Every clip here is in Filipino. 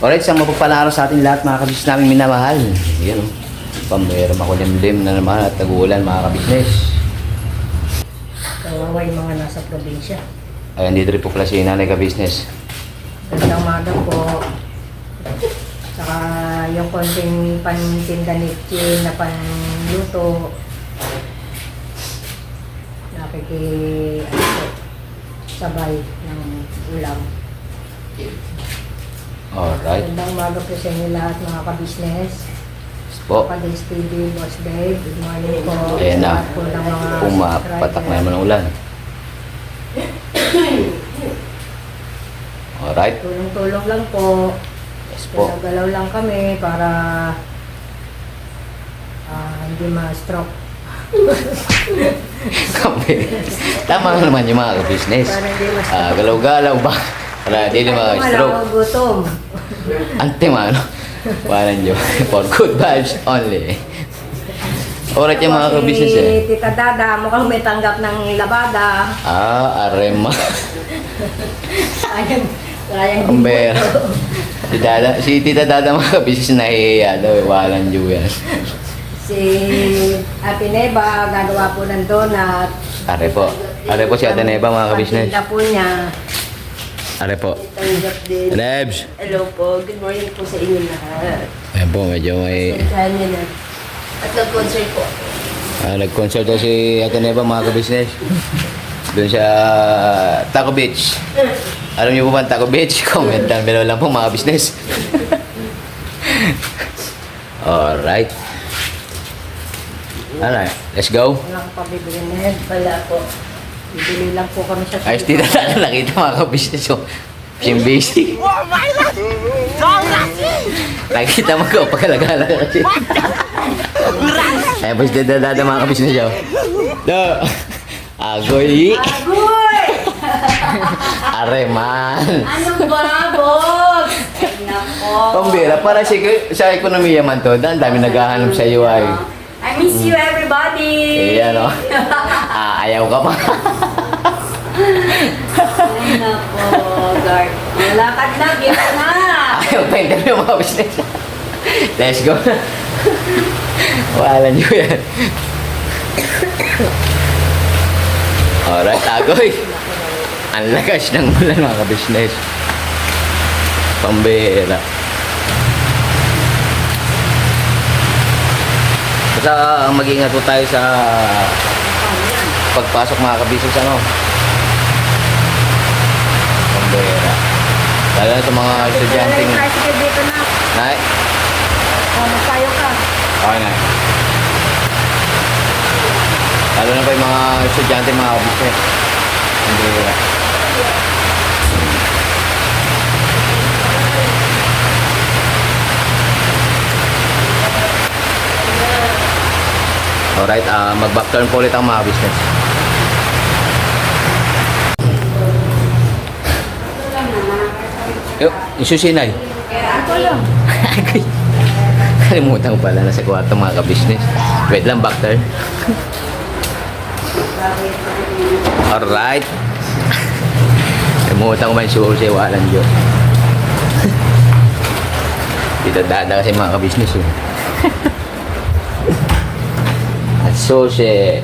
Alright, isang mapagpalang araw sa ating lahat mga kabisnes namin minamahal. Yan o. Pambera makulimlim na naman at nag-uulan mga kabisnes. Kawawa yung mga nasa probinsya. Ayan, dito rin po pala si nanay kabisnes. Gandang umaga po. Saka yung konting pantinda ni Chin na panluto. Sabay ng ulam. Alright. Gandang umaga po sa inyo lahat mga kabisnes. Po. Kalis TV, Boss Dave. Good morning po. Ayan na. Lahat po ng mga Pumapatak na naman ang ulan. Alright. Tulong-tulong lang po. Yes po. Galaw lang kami para hindi ma-stroke. Tama naman yung mga kabisnes. Para hindi ma-stroke. Galaw-galaw ba? Para hindi na mga stroke. Wala gutom. Antemano. Walang Diyos. For good vibes only. Alright yung mga kabisnes eh. Si Tita Dada, mukhang may tanggap ng labada. Arema. Sayang Pambera. Si Tita Dada mga kabisnes nahihiya daw. Walang Diyos yan. Si Ate Neba, gagawa po ng donut. Are po. Are po si Ate Neba mga kabisnes. Pagtinda po niya. Are po. Tanggap din. Lebs. Hello po. Good morning po sa inyo lahat. Ayan po, medyo may... Saan niyo na? At nag-concert po. Nag-concert daw si Ate Neba mga kabisnes. Doon sa Taco Beach. Alam niyo po ba ang Taco Beach? Comment down below lang po mga kabisnes. Alright. Alright, let's go. Wala akong pabibili na yan. Wala po. Bibili lang po kami sa Ayos dito na nakita mga kabisnes yung basic. Oh my God! Nakita mo ko, pagkalagala kasi. Ayun po si Dada mga kabisnes yun. Agoy! Agoy! Areman! Ano ba, Bob? Ay, nako. Pambira, para sa ekonomiya man to, ang dami naghahanap sa iyo ay. I miss you, everybody! Ayan o. Ayaw ka pa. Ay, nako, Dark. Malakad na, gito na! Ayaw pa interview mga business. Let's go. Wala nyo yan. Alright, agoy. Ang lakas ng ulan mga ka-business. Pambira. Basta mag-ingat po tayo sa pagpasok mga ka-business ano. Pambira. Lalo na sa mga estudyanteng... Tricycle dito na. Nay? Magpayo ka. Okay na. Lalo na pa yung mga estudyante, mga kabisnes. Hindi. Alright, mag-back turn po ulit ang mga business. Yung susinay. Ako lang. Kalimutan ko pala nasa kwarto mga ka-business. Wait lang, back turn. Alright. Kalimutan ko man yung susi, walang Diyos. Dito dada kasi mga ka-business eh. At susi.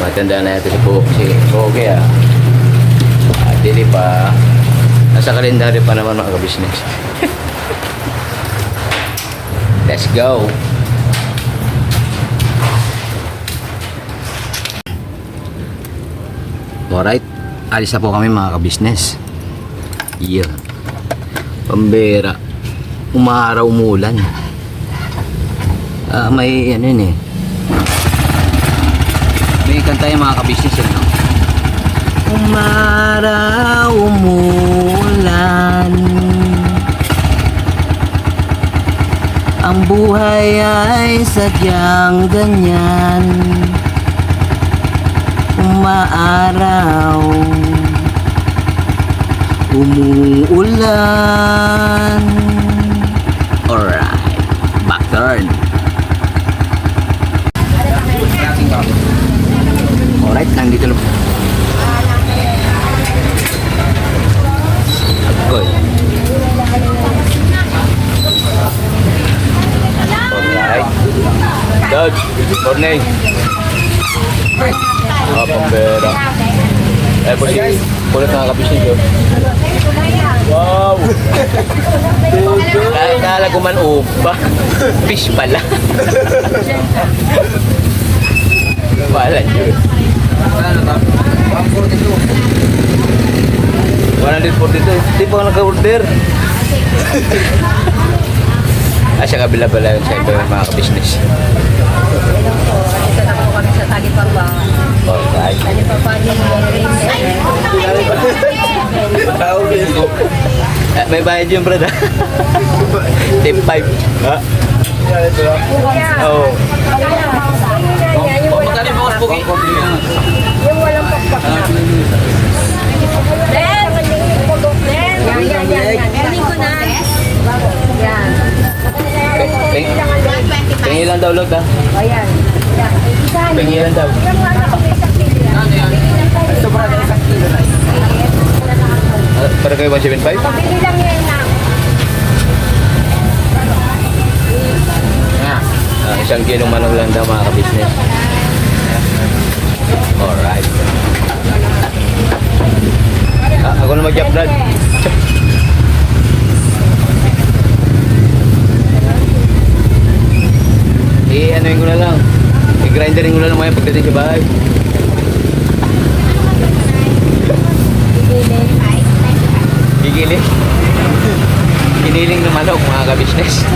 Matanda na ito si Pogi ah. At dili pa. Nasa kalendaryo pa naman mga ka-business. Let's go. Alright, alis na po kami mga ka-business. Yeah. Pambera. Umaraw umulan. May ano yun eh. May kanta yung mga ka-business yun, no? Umaraw umulan. Ang buhay ay sadyang ganyan. Umaaraw, umuulan. Alright, back turn. Alright, nandito lang. Agoy. Alright. Dad, morning. Pambera. Po si kulit mga kapising ko. Wow! Kala ko man upa. Fish pala. Wala yun. 142. Di pa ako nag-order. Sa kabila pala yun sa ito yung mga ka-business. Ito na po kami sa Talipapa. Alright. Talipapa din yung May bayad yun, brad. Tip 5. Ha? Oo. Yung walang pakpak na. Len! Yan. Ending ko na. Yan. Pengi lang daw, Lord, ha? Ayan. Pengi lang daw. Para kayo 175? Pabili lang yan na. Isang kilong manok lang daw, mga ka-business. Alright. Ako na mag-jump, Brad. Anuin ko na lang. I-grinderin ko na lang mga pagdating sa bahay. Gigiling. Giniling ng manok, mga ka-business.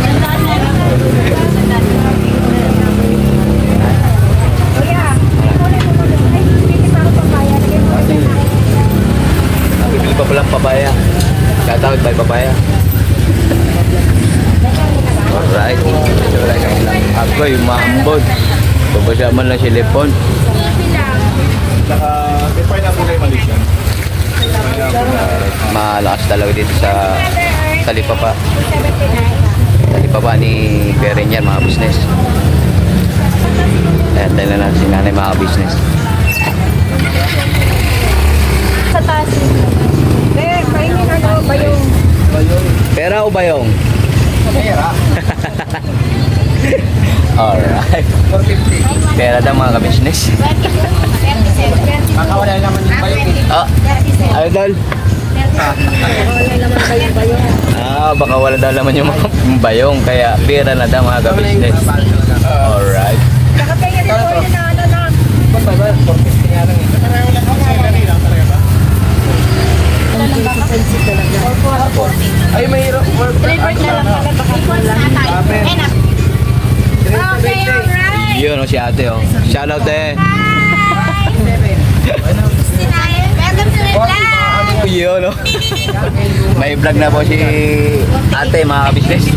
Bibili pa palang papaya. Tatawag tayo papaya. Alright. Ako yung maambod. Pabasaman lang si Lepon. Saka, may pineapple kayo Malaysian. Malakas talaga dito sa Talipapa. Talipapa ni Berenyan, mga business. Ayan, tayo na natin si nanay, mga business. Sa taas. Kainin ano ba yung... Pera o bayong? Pera. Alright. 450. Pera daw, mga business. Kakawala naman yung bayong eh. Idol. Baka wala daw naman yung mga bayong. Kaya pera na daw, mga business. Alright. Nakapengi rin po yun na ano na. 450 nga lang eh. Ay, mahirap. Report na lang pala baka kulang. Okay, alright. Yun o si ate o. Shoutout eh. Welcome to the vlog. Yun o. May vlog na po si ate, mga business.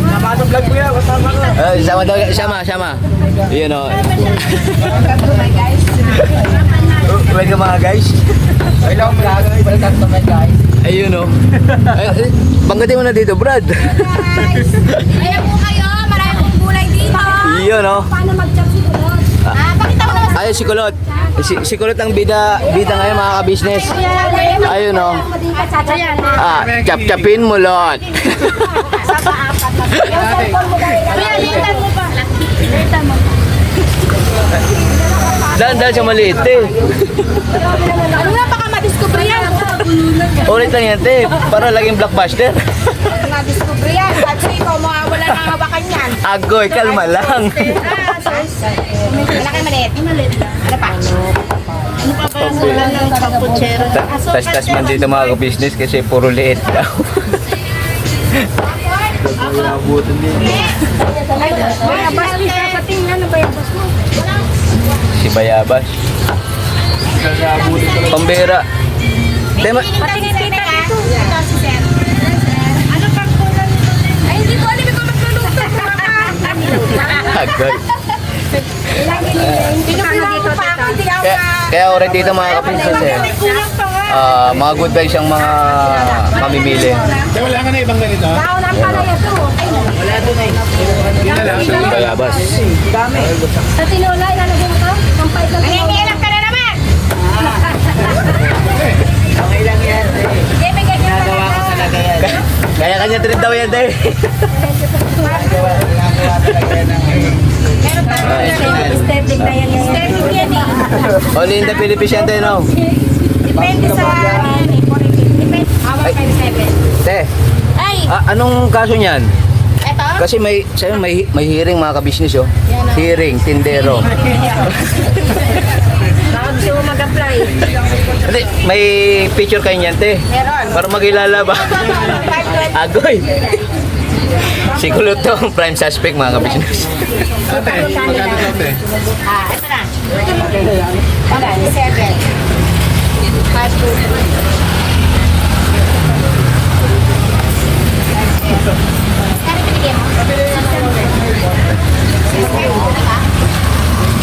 Napasok vlog ko yan. Kasama ko. Sama daw, sama. Yun o. Welcome to my guys. Welcome, mga guys. Welcome vlog. Welcome to my guys. Ayun o. Banggatin mo na dito, Brad. Guys, ayan po kayo. Marami pong gulay dito. Yun o. Paano mag-chop si Kulot? Pakita mo naman. Ayun si Kulot. Si Kulot ang bida ngayon, mga ka-business. Ayun o. Chap-chapin mo, Lot. Dahan sa maliit eh. Ano nga baka madiscover yan? Ulit lang yan, te. Para laging blockbuster. Madiscover yan. At so ikaw, mawawala ng hawakan yan. Agoy, kalma lang. Malaki maliit. Maliit lang. Ano pa? Ano pa ba yung wala ng kaputsero? Tas man dito, mga ka-business, kasi puro liit daw. Bayabas, sa tingnan. Ano bayabas mo? Si Bayabas. Pambera. Tema. Patingin tita dito. Ano pang kulang? Ay, hindi ko alam ikaw magluluto. Agoy. Hindi ka dito, tita. Kaya oras dito, mga ka-business eh. Kulang pa nga. Mga good guys ang mga mamimili. Kaya wala ka na ibang ganito. Tao ng palaya to. Wala doon ay. Si Bayabas. Sa tinola, ilalagay mo to? Ang pait lang. Nangingilang ka na naman! Okay lang yan. Hindi, may ganyan pala Nagawa ko to. talaga yan. Kaya kanya trip daw yan, te. Nagawa talaga yan ng Meron pa aesthetic na yan. Aesthetic yan eh. Only in the Philippines yan, te, no? Depende sa... Depende. Awang 57. Te, Ay! anong kaso niyan? Eto? Kasi sabi, may hearing mga ka-business, oh. Yan, oh. Hearing, tindero. Baka gusto mo mag-apply. Hindi, may picture kayo niyan, te. Meron. Para magilala ba? 520. Agoy! Siguro to ang prime suspect mga ka-business. Ah, ito na. Magkano? 7. 5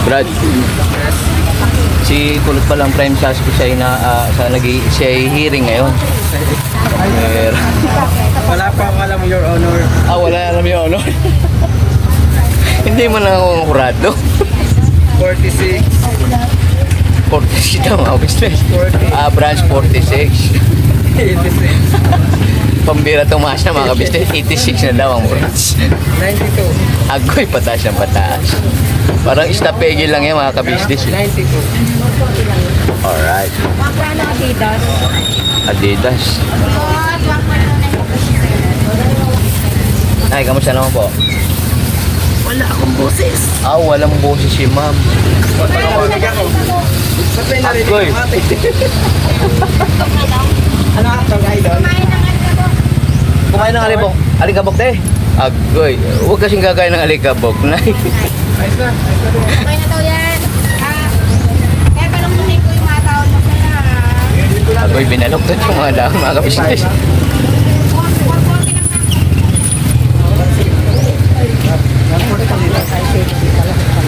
Brad, si Kulot pa lang prime suspect siya ay hearing ngayon. Wala pa akong alam, Your Honor. Wala alam yung ano. Hindi mo na ako kurado. 46. 46 daw mga business. 40. Branch 46. 86. Pambira tumaas na mga business. 86 na daw ang branch. 92. Agoy, pataas ng pataas. Parang istapegil lang yan mga ka-business. 92. Alright. Magkano Adidas? Adidas. Ay, kamusta naman po? Wala akong boses. Walang boses si ma'am. Patawagan ako. Ba't may narinig Agoy. ang ate? Ano ka pag idol? Kumain ng alikabok, te. Agoy, huwag kasing kakain ng alikabok. Nay. Ayos na. Okay na daw yan. Kaya palungkuhin ko yung mga tao mo sila. Agoy, binaloktot yung mga dahon mga ka-business.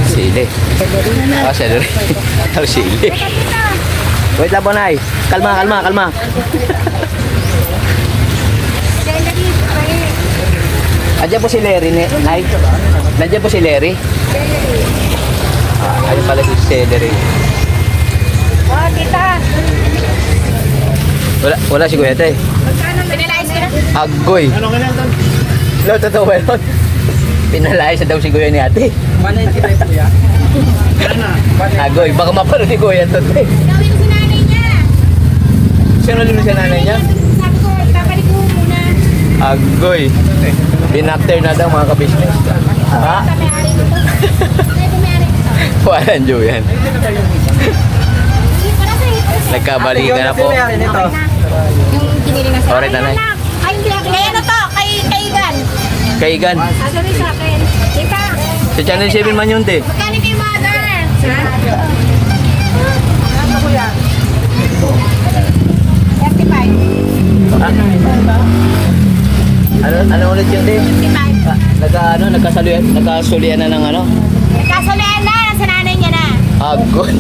Sili. Celery. Sili. Wait lang po, Nay. Kalma. Andiyan po si Larry, Nay. Nandiyan po si Larry. Ayun pala si Celery. Oh, tita. Wala si Kuya, te. Magkano pinalayas ka na? Agoy. Ano ka na ito? Lo, totoo ba yun? Pinalayas na daw si Kuya ni ate. 195 kuya. Ano? Agoy, baka mapanood ni Kuya to, te. Gawin ko si nanay niya. Sino lulu sa nanay niya? Sabi ko, papalit ko muna. Agoy. Binakter na daw mga ka-business. Ha? Sa may-ari nito. May may-ari nito. Walang Diyo yan. Hindi ko na sa Nagkabalikan na po. Ate, nito. Yung kinili na sa Alright, nanay. Ay, hindi. Kaya ano to? Kay Igan. Kaigan. Sabi sa akin. Tita, Sa Channel 7 man yun, te. magkano kay mother? Ha? Ano kuya? 35. Ano ulit yun, te? 55. Nagkasulian na ng ano? Nagkasulian na. Sa nanay niya na. Agoy.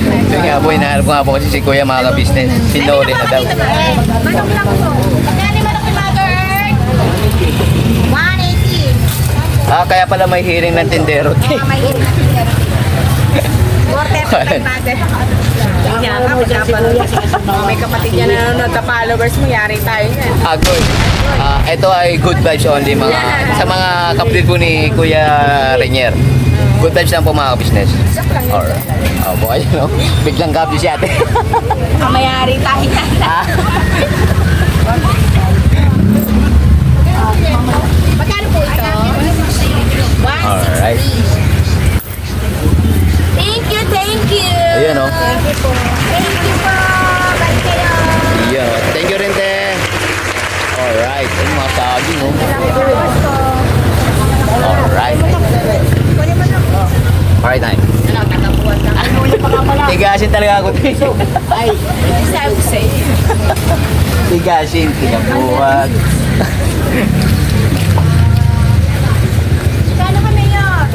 Ito nga po, hinaharap ko nga po kasi si Kuya mga ka-business. Sinuli na daw. Manok lang po. Magkano manok ni mother? 180. Kaya pala may hearing ng tindero, te. May order mother. Kaya nga, may kapatid niya na nanonood ka followers mo, yari tayo yan. Agoy. Ito ay good vibes only sa mga kapatid po ni Kuya Renier. Good vibes lang po mga ka-business. Alright. Opo, ayun no. Biglang kapdi si ate. Kamayari tayo. Magkano po ito? Alright. Thank you. Ayun no. Thank you po. Balik kayo. Iyo. Thank you rin, te. Alright. Ayun mga saging, oh. Alright. Alright, Nay. Tigasin talaga ako, te. Ay, sabi ko sa'yo. Tigasin, tinabuhat. Kano kami yun?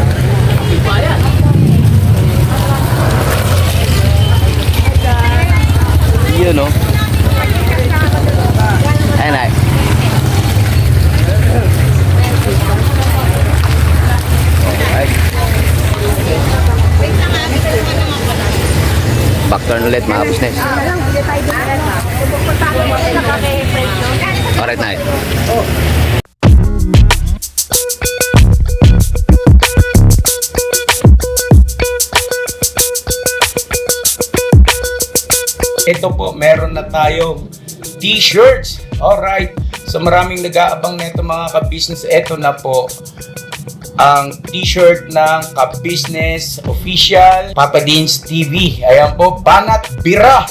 Iyo, no. Ayun, Nay. Alright. return ulit mga business. Alright na. Ito po, meron na tayong t-shirts. Alright. So maraming nag-aabang nito mga ka-business. Ito na po ang t-shirt ng ka-business official Papa Dean's TV. Ayan po, Banat Bira.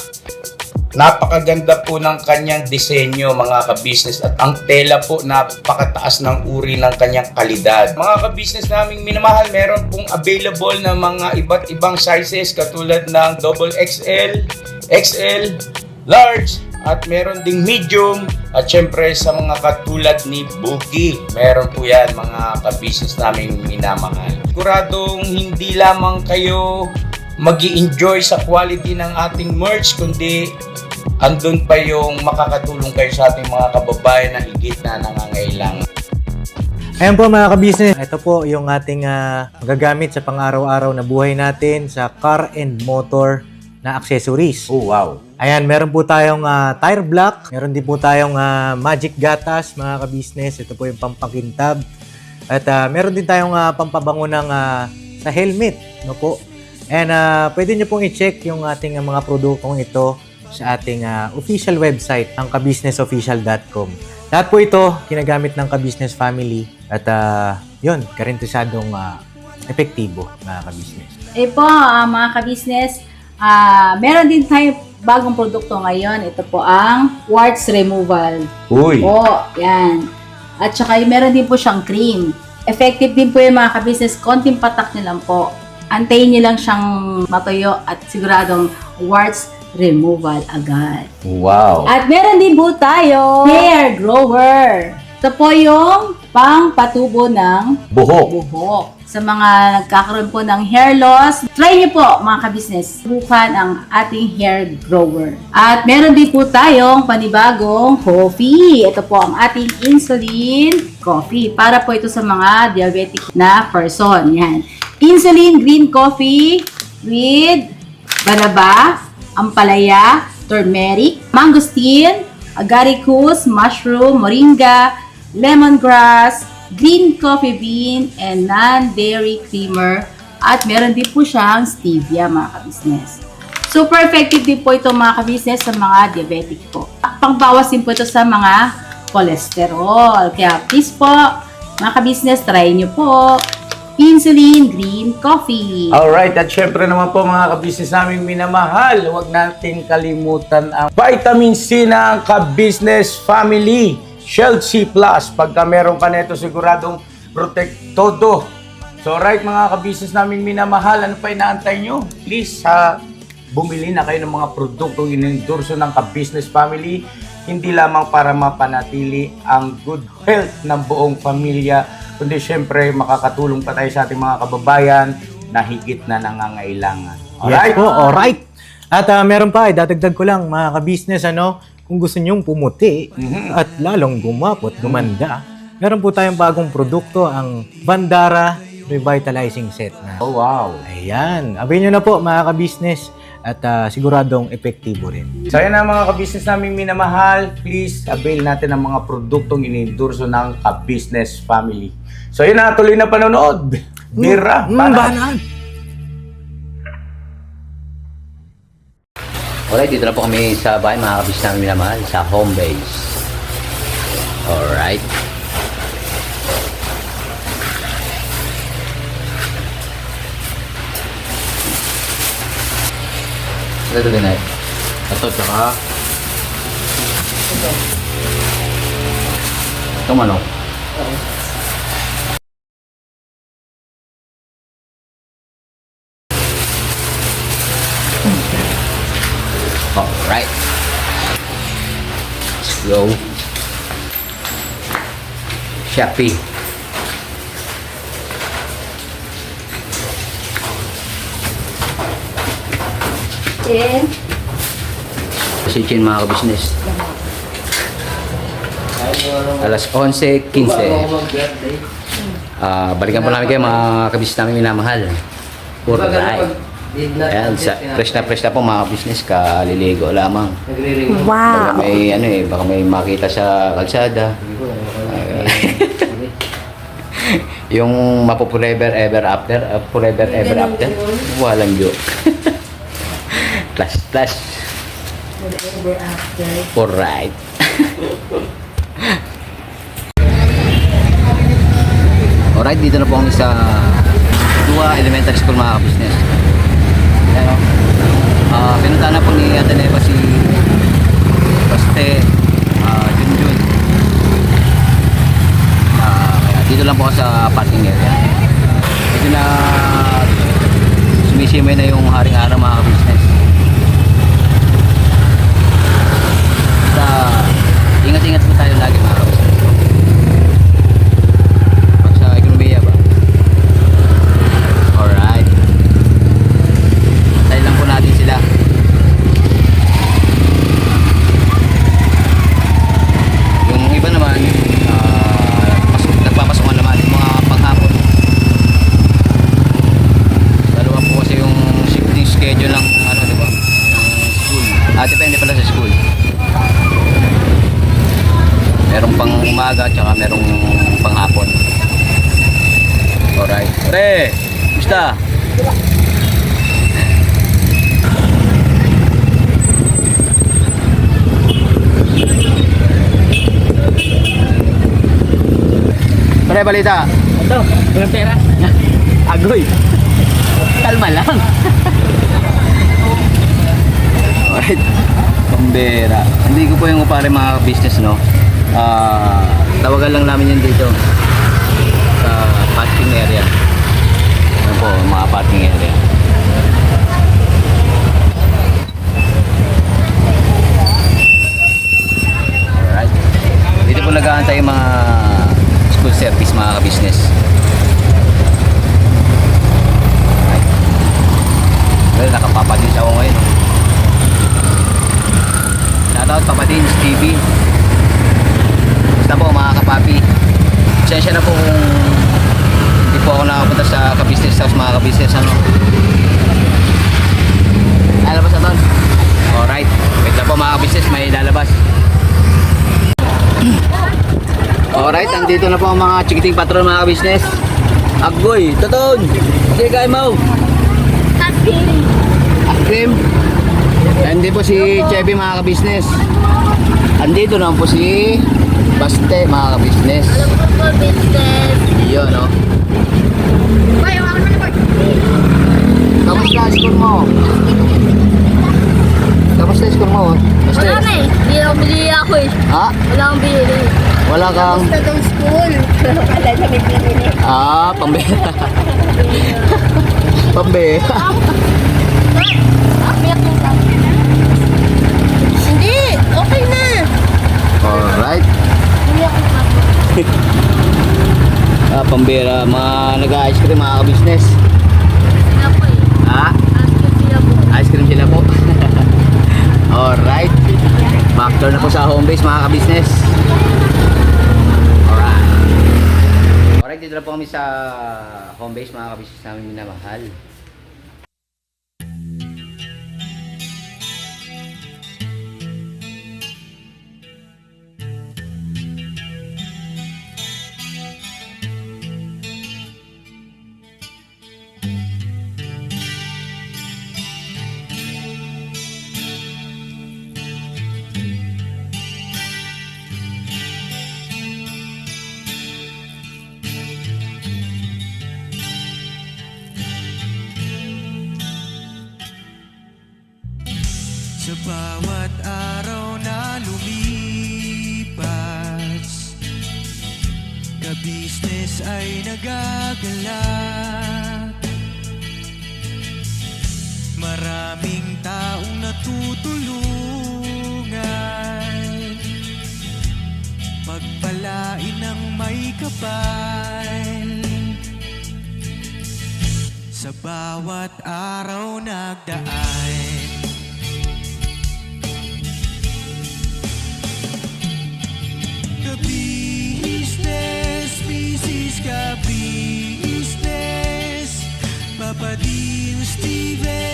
Napakaganda po ng kanyang disenyo mga ka-business at ang tela po napakataas ng uri ng kanyang kalidad. Mga ka-business naming minamahal, meron pong available na mga iba't ibang sizes katulad ng XXL, XL, large, at meron ding medium at syempre sa mga katulad ni Boogie. Meron po yan mga ka-business naming minamahal. Siguradong hindi lamang kayo mag-i-enjoy sa quality ng ating merch kundi andun pa yung makakatulong kayo sa ating mga kababayan na higit na nangangailangan. Ayan po mga ka-business, ito po yung ating magagamit sa pang-araw-araw na buhay natin sa car and motor na accessories. Oh wow! Ayan, meron po tayong tire block, meron din po tayong magic gatas mga ka-business. Ito po yung pampakintab. At meron din tayong pampabango ng sa helmet, no po. And pwede nyo pong i-check yung ating mga produktong ito sa ating official website, ang kabusinessofficial.com. Lahat po ito ginagamit ng ka-business family at yun, karentesadong epektibo mga ka-business. Po, mga ka-business, meron din tayo bagong produkto ngayon. Ito po ang warts removal. Uy! Po, yan. At saka meron din po siyang cream. Effective din po yung mga ka-business. Konting patak nyo lang po. Antayin nyo lang siyang matuyo at siguradong warts removal agad. Wow! At meron din po tayo hair grower. Ito po yung pang-patubo ng buhok. Sa mga nagkakaroon po ng hair loss, try niyo po mga ka-business. Subukan ang ating hair grower. At meron din po tayong panibagong coffee. Ito po ang ating insulin coffee. Para po ito sa mga diabetic na person. Yan. Insulin green coffee with banaba, ampalaya, turmeric, mangosteen, agaricus, mushroom, moringa, lemongrass, green coffee bean, and non-dairy creamer. At meron din po siyang stevia mga ka-business. Super effective din po ito mga ka-business sa mga diabetic po. Pangbawas din po ito sa mga cholesterol. Kaya please po, mga ka-business, try nyo po insulin green coffee. Alright, at syempre naman po mga ka-business naming minamahal, huwag nating kalimutan ang vitamin C ng ka-business family. Shield C+. Pagka meron ka nito, siguradong protect-todo. So right mga ka-business naming minamahal, ano pa inaantay nyo? Please, bumili na kayo ng mga produktong inendorso ng ka-business family. Hindi lamang para mapanatili ang good health ng buong pamilya, kundi syempre makakatulong pa tayo sa ating mga kababayan na higit na nangangailangan. Alright? Yes po, alright. At meron pa, dadagdag ko lang mga ka-business, kung gusto nyong pumuti at lalong gumapot, gumanda, meron po tayong bagong produkto, ang Bandara Revitalizing Set. Oh wow! Ayan, abay nyo na po mga ka-business at siguradong epektibo rin. So yan ang mga ka-business naming minamahal, please avail natin ang mga produktong inendorso ng ka-business family. So yun na, tuloy na panonood. Bira, Banat! Alright, dito na po kami sa bahay mga kabis namin minamahal sa home base. Alright. Ito din ay. Ito tsaka. Ito manok. Alright. Let's go. Shopee. And Kasi chin mga ka-business. Alas 11:15. Balikan po namin kayo mga ka-business namin minamahal. Alright. Ayan, fresh na po mga business, kaliligo lamang. Wow. Baka may baka may makita sa kalsada. Yung forever ever after, walang joke. Plus. Forever after. Alright. Alright, dito na po kami sa Dua Elementary School mga business. Ayan o. Pinunta na po ni Ate Neva si Baste, Junjun. Kaya dito lang po ako sa parking area. Dito na sumisimay na yung haring araw mga business. Ingat-ingat po tayo lagi mga business. Pag sa ekonomiya ba? Alright. Tayo lang po natin sila. Yung iba naman, nagpapasokan naman yung mga panghapon. Dalawa po kasi yung shifting schedule ng diba? Ng school. Depende pala sa school. Merong pang umaga tsaka merong pang hapon. Alright. Pre, gusta? Pre, balita. Ito, walang pera. Agoy. Kalma lang. Alright. Pambera. Hindi ko po yung upare mga business, no? Tawagan lang namin yan dito sa parking area. Ano po, mga parking area. Alright. Dito po nag-aantay yung mga school service mga ka-business. Alright. Well, nakapapadis ako ngayon. Shoutout Papadins TV. Basta po mga kapapi, pasensya na po kung hindi po ako nakapunta sa ka-business house mga ka-business lalabas na doon. Alright, wait lang po mga ka-business, may lalabas. Alright, andito na po ang mga chikiting patron mga ka-business. Agoy, Toton, sige kayo mo. Ice cream. Andito po si Chevy mga ka-business. Andito naman po si Baste mga ka-business. Yun, no? Kamusta ang school mo? Kamusta ang school mo? Baste? Wala na eh. Hindi ako bili ako eh. Ha? Wala akong bili. Wala kang... Basta daw school. Kala na may bili. Pambera. Pambera. Hindi. Okay na. Alright. Pambera. Mga nag-ice cream mga ka-business. Sila po eh. Ha? Asking sila po. Ice cream sila po. Alright. Factor na po sa home base mga ka-business. Alright. Alright, dito na po kami sa home base mga ka-business namin minamahal. Sa bawat araw na lumipas, ka-business ay nagagalak. Maraming taong natutulungan, pagpalain ng may kapal. Sa bawat araw nagdaan, business, Papa Dean, Steven.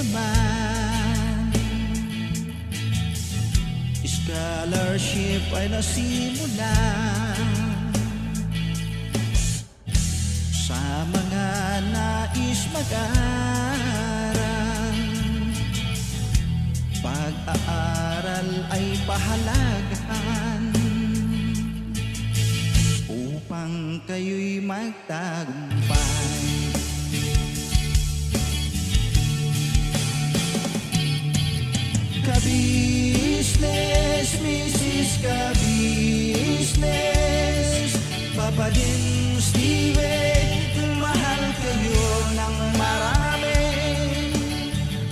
naman. Scholarship ay nasimula sa mga nais mag-aral. Pag-aaral ay pahalagahan upang kayo'y magtagumpay. Ka-business, Mrs. Ka-business, Papa din Steven, mahal kayo ng marami.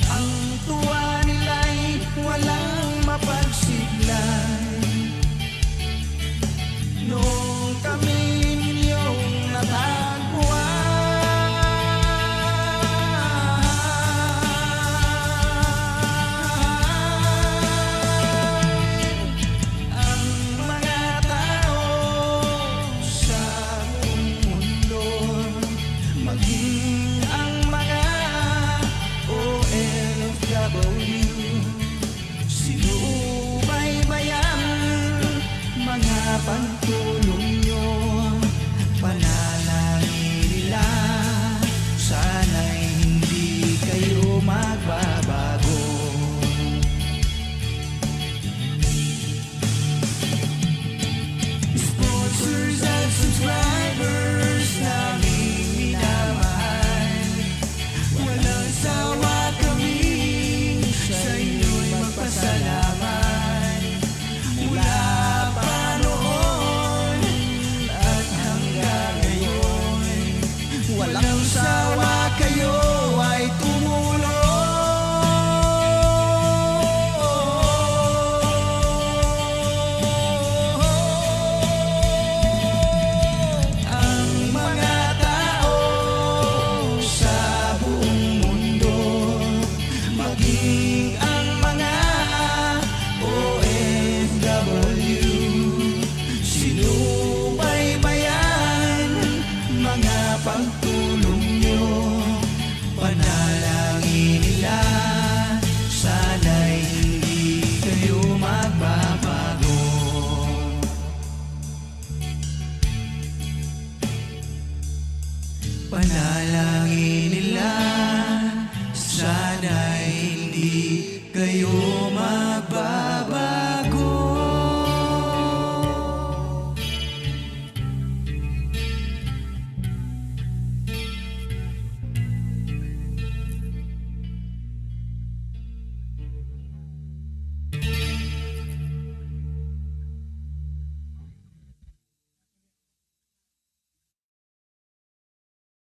Ang tuwa nila'y walang mapagsiglay. Noong kami ninyong natagpuan, ang mga tao sa buong mundo, maging ang mga OFW, sinubaybayan mga pagtulong nyo. Panalangin nila, sana'y hindi kayo magbabago. Sponsors at subscribers naming minamahal, walang sawa kami sa inyo'y magpasalamat. Mula pa noon at hanggang ngayon, walang sawa kayo ay tumulong. Ang mga tao sa buong mundo, maging ang mga OFW, sinubaybayan mga pagtulong nyo. Panalangin nila, sana'y hindi kayo magbabago. Panalangin nila, sana'y hindi kayo magbabago.